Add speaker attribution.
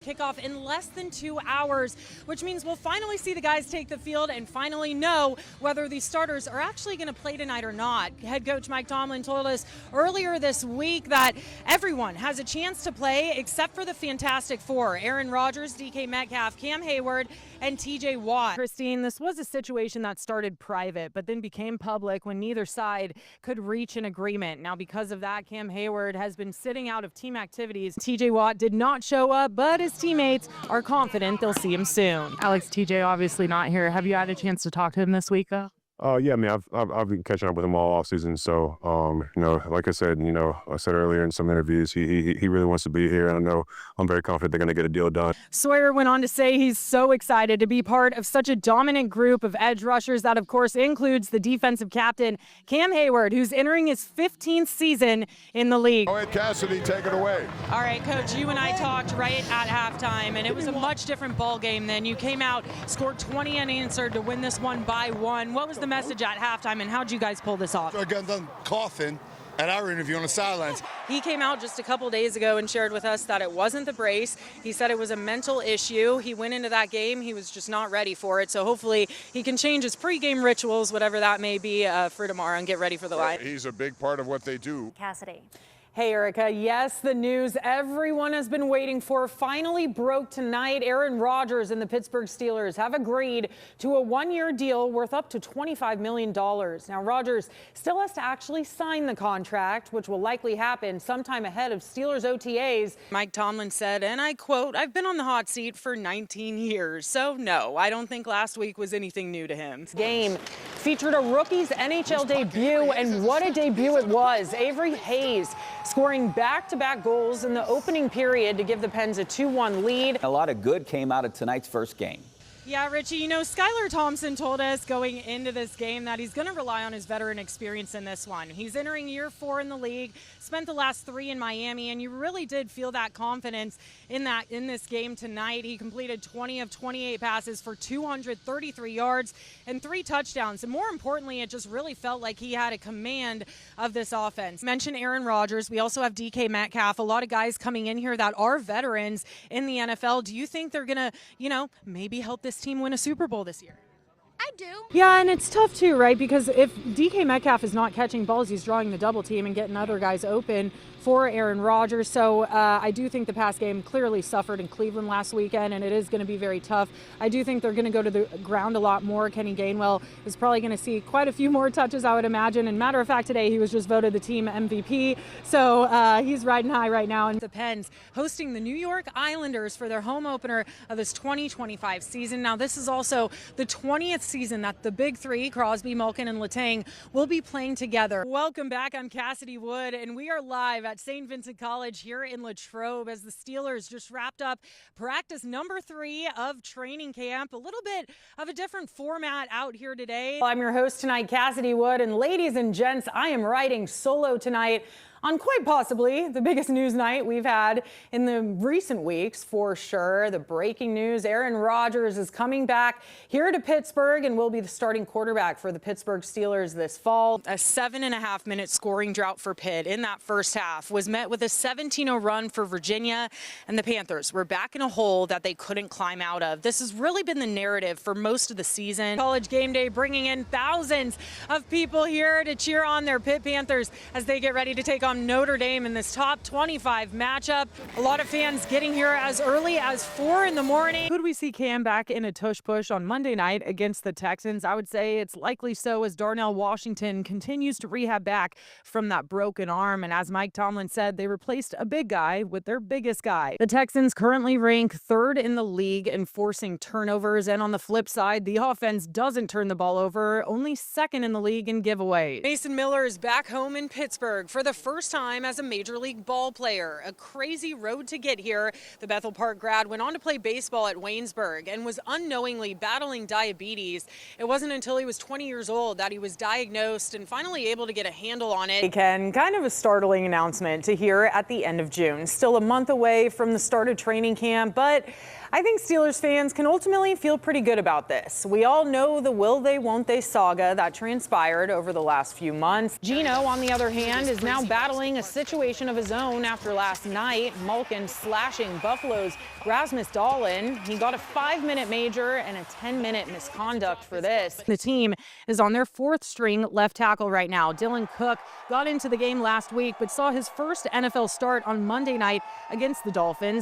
Speaker 1: kickoff in less than 2 hours, which means we'll finally see the guys take the field and finally know whether these starters are actually going to play tonight or not. Head coach Mike Tomlin told us earlier this week that everyone has a chance to play except for the Fantastic Four: Aaron Rodgers, DK Metcalf, Cam Hayward, and TJ Watt. Christine, this was a situation that started private but then became public when neither side could reach an agreement. Now, because of that, Cam Hayward has been sitting out of team activities. TJ Watt did not show up, but his teammates are confident they'll see him soon. Alex, TJ obviously not here. Have you had a chance to talk to him this week, though?
Speaker 2: Yeah, I mean, I've been catching up with him all offseason. So, like I said, I said earlier in some interviews, he really wants to be here. And I know I'm very confident they're going to get a deal done.
Speaker 1: Sawyer went on to say he's so excited to be part of such a dominant group of edge rushers. That, of course, includes the defensive captain, Cam Hayward, who's entering his 15th season in the league.
Speaker 3: Go ahead, Cassidy, take it away.
Speaker 1: All right, Coach, you and I talked right at halftime, and it was a much different ball game then. You came out, scored 20 unanswered to win this one by 1. What was the message at halftime, and how'd you guys pull this off?
Speaker 3: I got done coughing at our interview on the sidelines.
Speaker 1: He came out just a couple days ago and shared with us that it wasn't the brace. He said it was a mental issue. He went into that game, he was just not ready for it. So hopefully he can change his pregame rituals, whatever that may be, for tomorrow and get ready for the line.
Speaker 3: He's a big part of what they do.
Speaker 4: Cassidy.
Speaker 1: Hey, Erica. Yes, the news everyone has been waiting for finally broke tonight. Aaron Rodgers and the Pittsburgh Steelers have agreed to a one-year deal worth up to $25 million. Now, Rodgers still has to actually sign the contract, which will likely happen sometime ahead of Steelers OTAs. Mike Tomlin said, and I quote, "I've been on the hot seat for 19 years, so no, I don't think last week was anything new to him." This game featured a rookie's NHL debut, and what a debut it was. Avery Hayes scoring back-to-back goals in the opening period to give the Pens a 2-1 lead.
Speaker 5: A lot of good came out of tonight's first game.
Speaker 1: Yeah, Richie, Skylar Thompson told us going into this game that he's going to rely on his veteran experience in this one. He's entering year 4 in the league, spent the last 3 in Miami, and you really did feel that confidence in this game tonight. He completed 20 of 28 passes for 233 yards and 3 touchdowns. And more importantly, it just really felt like he had a command of this offense. Mention Aaron Rodgers. We also have DK Metcalf. A lot of guys coming in here that are veterans in the NFL. Do you think they're going to, maybe help this team win a Super Bowl this year?
Speaker 4: I do.
Speaker 1: Yeah, and it's tough too, right? Because if DK Metcalf is not catching balls, he's drawing the double team and getting other guys open for Aaron Rodgers. So I do think the pass game clearly suffered in Cleveland last weekend, and it is going to be very tough. I do think they're going to go to the ground a lot more. Kenny Gainwell is probably going to see quite a few more touches, I would imagine. And matter of fact, today he was just voted the team MVP. So he's riding high right now. And the Pens hosting the New York Islanders for their home opener of this 2025 season. Now, this is also the 20th season that the big three, Crosby, Malkin, and Letang, will be playing together. Welcome back. I'm Cassidy Wood, and we are live at St. Vincent College here in Latrobe as the Steelers just wrapped up practice number 3 of training camp. A little bit of a different format out here today. I'm your host tonight, Cassidy Wood, and ladies and gents, I am riding solo tonight on quite possibly the biggest news night we've had in the recent weeks, for sure. The breaking news: Aaron Rodgers is coming back here to Pittsburgh and will be the starting quarterback for the Pittsburgh Steelers this fall. A 7.5-minute scoring drought for Pitt in that first half was met with a 17-0 run for Virginia, and the Panthers were back in a hole that they couldn't climb out of. This has really been the narrative for most of the season. College game day bringing in thousands of people here to cheer on their Pitt Panthers as they get ready to take on Notre Dame in this top 25 matchup. A lot of fans getting here as early as 4 in the morning. Could we see Cam back in a tush push on Monday night against the Texans? I would say it's likely so, as Darnell Washington continues to rehab back from that broken arm. And as Mike Tomlin said, they replaced a big guy with their biggest guy. The Texans currently rank 3rd in the league in forcing turnovers. And on the flip side, the offense doesn't turn the ball over, only 2nd in the league in giveaways. Mason Miller is back home in Pittsburgh for the first time as a major league ball player. A crazy road to get here. The Bethel Park grad went on to play baseball at Waynesburg and was unknowingly battling diabetes. It wasn't until he was 20 years old that he was diagnosed and finally able to get a handle on it. Ken, kind of a startling announcement to hear at the end of June. Still a month away from the start of training camp, but I think Steelers fans can ultimately feel pretty good about this. We all know the will they, won't they saga that transpired over the last few months. Geno, on the other hand, is now battling battling a situation of his own after last night. Malkin slashing Buffalo's Rasmus Dahlin. He got a 5-minute major and a 10-minute misconduct for this. The team is on their 4th string left tackle right now. Dylan Cook got into the game last week, but saw his first NFL start on Monday night against the Dolphins.